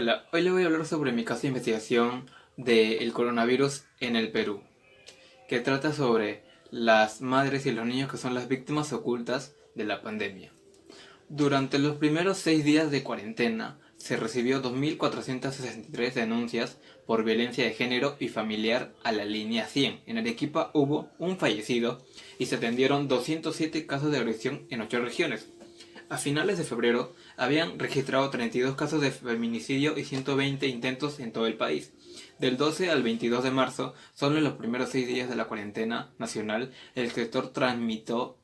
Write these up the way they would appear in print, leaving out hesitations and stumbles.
Hola, hoy le voy a hablar sobre mi caso de investigación del coronavirus en el Perú, que trata sobre las madres y los niños que son las víctimas ocultas de la pandemia. Durante los primeros 6 días de cuarentena, se recibió 2.463 denuncias por violencia de género y familiar a la línea 100. En Arequipa hubo un fallecido y se atendieron 207 casos de agresión en 8 regiones. A finales de febrero habían registrado 32 casos de feminicidio y 120 intentos en todo el país. Del 12 al 22 de marzo, solo en los primeros 6 días de la cuarentena nacional, el sector transmitió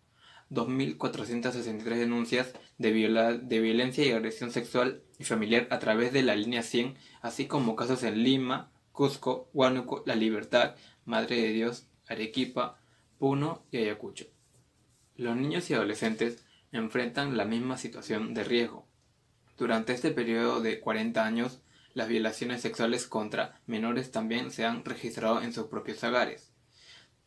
2.463 denuncias de violencia y agresión sexual y familiar a través de la línea 100, así como casos en Lima, Cusco, Huánuco, La Libertad, Madre de Dios, Arequipa, Puno y Ayacucho. Los niños y adolescentes enfrentan la misma situación de riesgo. Durante este periodo de 40 años, las violaciones sexuales contra menores también se han registrado en sus propios hogares.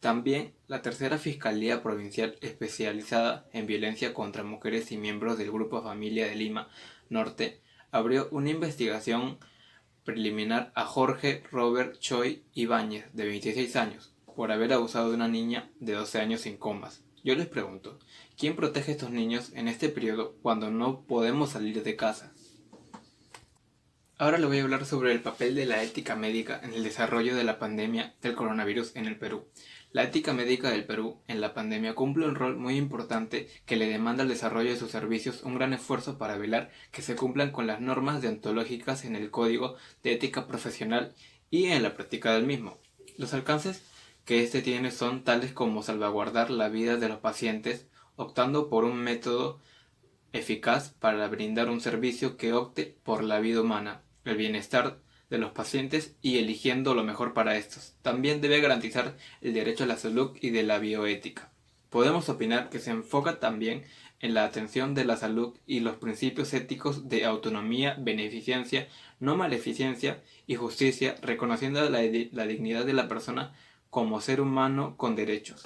También la tercera Fiscalía Provincial especializada en violencia contra mujeres y miembros del Grupo Familia de Lima Norte abrió una investigación preliminar a Jorge Robert Choi Ibáñez, de 26 años, por haber abusado de una niña de 12 años sin comas. Yo les pregunto, ¿quién protege a estos niños en este periodo cuando no podemos salir de casa? Ahora le voy a hablar sobre el papel de la ética médica en el desarrollo de la pandemia del coronavirus en el Perú. La ética médica del Perú en la pandemia cumple un rol muy importante que le demanda al desarrollo de sus servicios un gran esfuerzo para velar que se cumplan con las normas deontológicas en el Código de Ética Profesional y en la práctica del mismo. Los alcances que este tiene son tales como salvaguardar la vida de los pacientes, optando por un método eficaz para brindar un servicio que opte por la vida humana, el bienestar de los pacientes y eligiendo lo mejor para estos. También debe garantizar el derecho a la salud y de la bioética. Podemos opinar que se enfoca también en la atención de la salud y los principios éticos de autonomía, beneficencia, no maleficencia y justicia, reconociendo la dignidad de la persona como ser humano con derechos.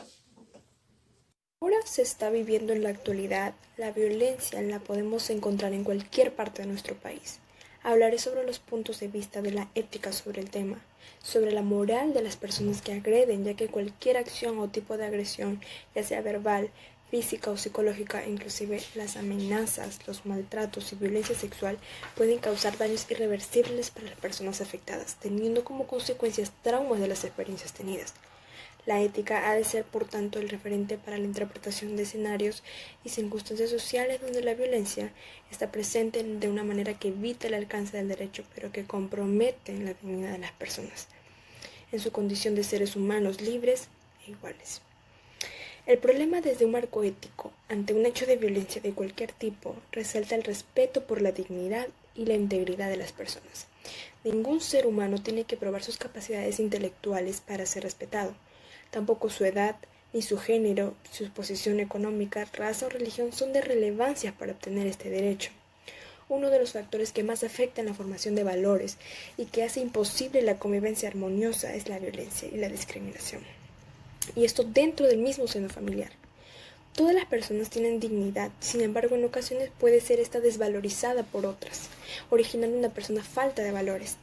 Ahora se está viviendo en la actualidad, la violencia la podemos encontrar en cualquier parte de nuestro país. Hablaré sobre los puntos de vista de la ética sobre el tema, sobre la moral de las personas que agreden, ya que cualquier acción o tipo de agresión, ya sea verbal, física o psicológica, inclusive las amenazas, los maltratos y violencia sexual, pueden causar daños irreversibles para las personas afectadas, teniendo como consecuencias traumas de las experiencias tenidas. La ética ha de ser, por tanto, el referente para la interpretación de escenarios y circunstancias sociales donde la violencia está presente de una manera que evita el alcance del derecho, pero que compromete la dignidad de las personas, en su condición de seres humanos libres e iguales. El problema desde un marco ético, ante un hecho de violencia de cualquier tipo, resalta el respeto por la dignidad y la integridad de las personas. Ningún ser humano tiene que probar sus capacidades intelectuales para ser respetado. Tampoco su edad, ni su género, su posición económica, raza o religión son de relevancia para obtener este derecho. Uno de los factores que más afectan la formación de valores y que hace imposible la convivencia armoniosa es la violencia y la discriminación. Y esto dentro del mismo seno familiar. Todas las personas tienen dignidad, sin embargo en ocasiones puede ser esta desvalorizada por otras, originando una persona falta de valores.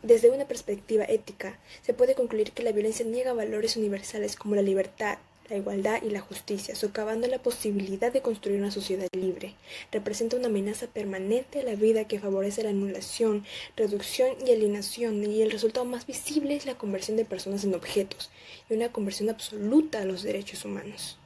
Desde una perspectiva ética, se puede concluir que la violencia niega valores universales como la libertad, la igualdad y la justicia, socavando la posibilidad de construir una sociedad libre. Representa una amenaza permanente a la vida que favorece la anulación, reducción y alienación, y el resultado más visible es la conversión de personas en objetos y una conversión absoluta a los derechos humanos.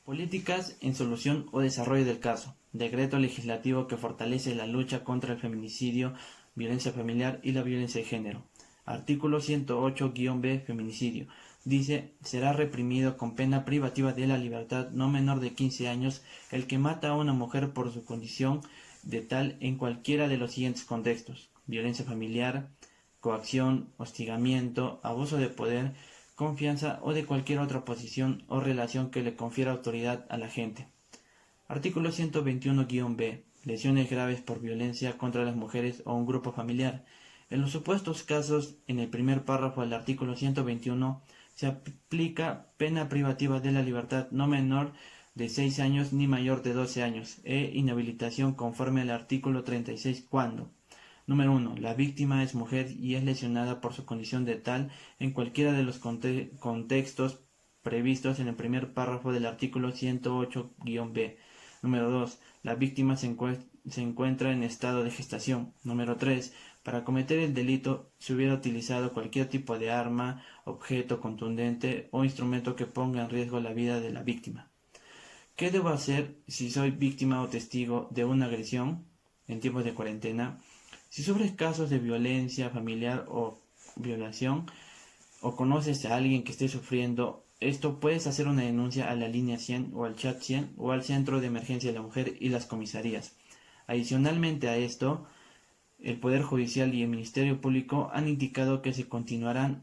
Políticas en solución o desarrollo del caso. Decreto legislativo que fortalece la lucha contra el feminicidio, violencia familiar y la violencia de género. Artículo 108-B Feminicidio. Dice, será reprimido con pena privativa de la libertad no menor de 15 años el que mata a una mujer por su condición de tal en cualquiera de los siguientes contextos: violencia familiar, coacción, hostigamiento, abuso de poder, confianza o de cualquier otra posición o relación que le confiera autoridad a la gente. Artículo 121-B. Lesiones graves por violencia contra las mujeres o un grupo familiar. En los supuestos casos, en el primer párrafo del artículo 121, se aplica pena privativa de la libertad no menor de 6 años ni mayor de 12 años, e inhabilitación conforme al artículo 36 cuando: Número 1. La víctima es mujer y es lesionada por su condición de tal en cualquiera de los contextos previstos en el primer párrafo del artículo 108-B. Número 2. La víctima se encuentra en estado de gestación. Número 3. Para cometer el delito se hubiera utilizado cualquier tipo de arma, objeto contundente o instrumento que ponga en riesgo la vida de la víctima. ¿Qué debo hacer si soy víctima o testigo de una agresión en tiempos de cuarentena? Si sufres casos de violencia familiar o violación, o conoces a alguien que esté sufriendo esto, puedes hacer una denuncia a la línea 100 o al chat 100 o al Centro de Emergencia de la Mujer y las comisarías. Adicionalmente a esto, el Poder Judicial y el Ministerio Público han indicado que se continuarán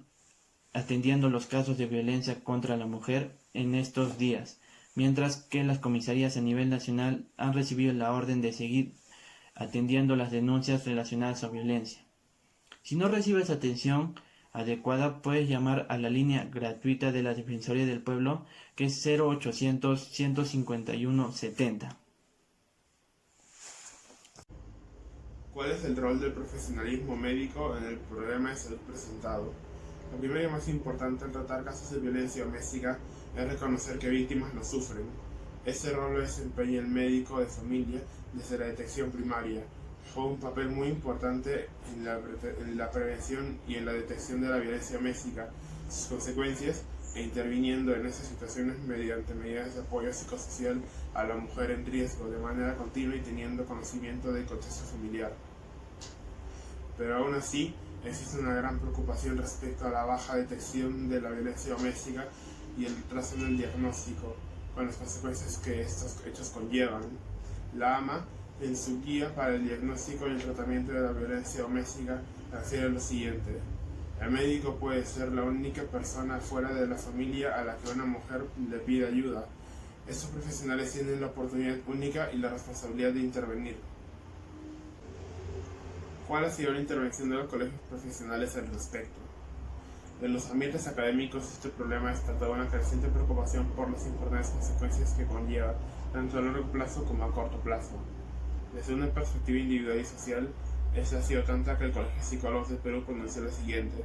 atendiendo los casos de violencia contra la mujer en estos días, mientras que las comisarías a nivel nacional han recibido la orden de seguir atendiendo las denuncias relacionadas a violencia. Si no recibes atención adecuada, puedes llamar a la línea gratuita de la Defensoría del Pueblo, que es 0800 151 70. ¿Cuál es el rol del profesionalismo médico en el problema de salud presentado? Lo primero y más importante al tratar casos de violencia doméstica es reconocer que víctimas lo sufren. Ese rol lo desempeña el médico de familia desde la detección primaria. Juega un papel muy importante en la prevención y en la detección de la violencia doméstica, sus consecuencias, e interviniendo en esas situaciones mediante medidas de apoyo psicosocial a la mujer en riesgo de manera continua y teniendo conocimiento del contexto familiar. Pero aún así, existe una gran preocupación respecto a la baja detección de la violencia doméstica y el retraso en el diagnóstico, con las consecuencias que estos hechos conllevan. La AMA, en su guía para el diagnóstico y el tratamiento de la violencia doméstica, refiere lo siguiente: el médico puede ser la única persona fuera de la familia a la que una mujer le pide ayuda. Estos profesionales tienen la oportunidad única y la responsabilidad de intervenir. ¿Cuál ha sido la intervención de los colegios profesionales al respecto? En los ambientes académicos, este problema despertó una creciente preocupación por las importantes consecuencias que conlleva, tanto a largo plazo como a corto plazo. Desde una perspectiva individual y social, esta ha sido tanta que el Colegio de Psicólogos de Perú pronunció lo siguiente: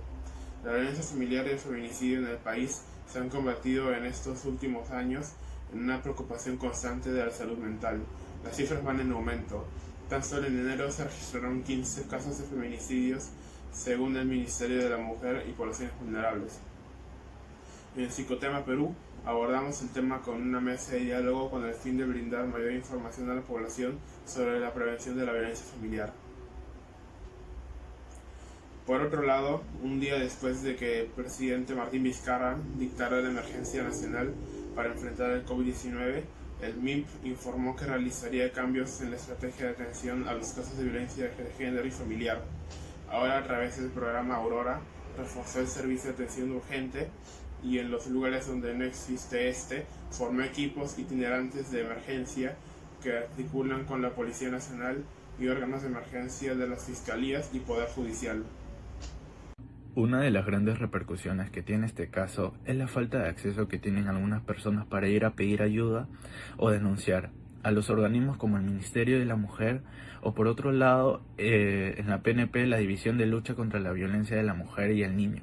la violencia familiar y el feminicidio en el país se han convertido en estos últimos años en una preocupación constante de la salud mental. Las cifras van en aumento. Tan solo en enero se registraron 15 casos de feminicidios, según el Ministerio de la Mujer y Poblaciones Vulnerables. En Psicotema Perú abordamos el tema con una mesa de diálogo con el fin de brindar mayor información a la población sobre la prevención de la violencia familiar. Por otro lado, un día después de que el presidente Martín Vizcarra dictara la emergencia nacional para enfrentar el COVID-19, el MINP informó que realizaría cambios en la estrategia de atención a los casos de violencia de género y familiar. Ahora, a través del programa Aurora, reforzó el servicio de atención urgente y en los lugares donde no existe formó equipos itinerantes de emergencia que articulan con la Policía Nacional y órganos de emergencia de las Fiscalías y Poder Judicial. Una de las grandes repercusiones que tiene este caso es la falta de acceso que tienen algunas personas para ir a pedir ayuda o denunciar a los organismos como el Ministerio de la Mujer o, por otro lado, en la PNP, la División de Lucha contra la Violencia de la Mujer y el Niño.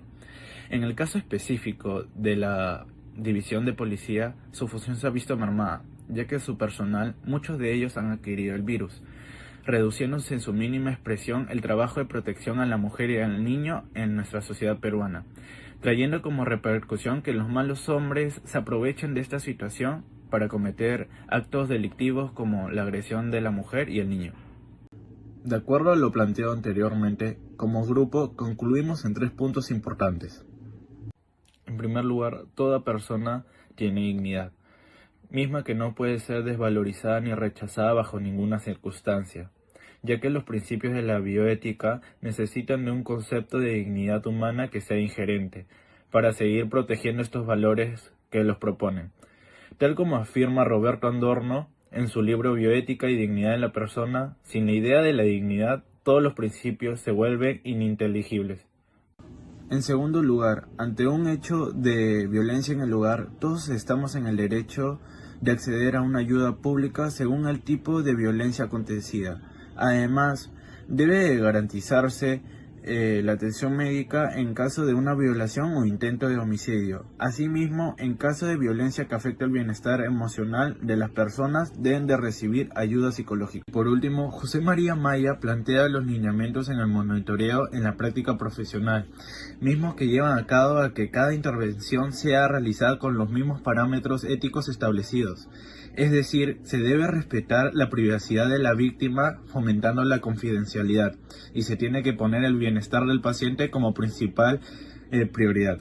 En el caso específico de la División de Policía, su función se ha visto mermada, ya que su personal, muchos de ellos han adquirido el virus, reduciéndose en su mínima expresión el trabajo de protección a la mujer y al niño en nuestra sociedad peruana, trayendo como repercusión que los malos hombres se aprovechen de esta situación para cometer actos delictivos como la agresión de la mujer y el niño. De acuerdo a lo planteado anteriormente, como grupo concluimos en 3 puntos importantes. En primer lugar, toda persona tiene dignidad, misma que no puede ser desvalorizada ni rechazada bajo ninguna circunstancia, ya que los principios de la bioética necesitan de un concepto de dignidad humana que sea inherente, para seguir protegiendo estos valores que los proponen. Tal como afirma Roberto Adorno en su libro Bioética y Dignidad de la Persona, sin la idea de la dignidad, todos los principios se vuelven ininteligibles. En segundo lugar, ante un hecho de violencia en el hogar, todos estamos en el derecho de acceder a una ayuda pública según el tipo de violencia acontecida. Además, debe garantizarse la atención médica en caso de una violación o intento de homicidio. Asimismo, en caso de violencia que afecte el bienestar emocional de las personas, deben de recibir ayuda psicológica. Por último, José María Maya plantea los lineamientos en el monitoreo en la práctica profesional, mismos que llevan a cabo a que cada intervención sea realizada con los mismos parámetros éticos establecidos. Es decir, se debe respetar la privacidad de la víctima fomentando la confidencialidad y se tiene que poner el bienestar del paciente como principal prioridad.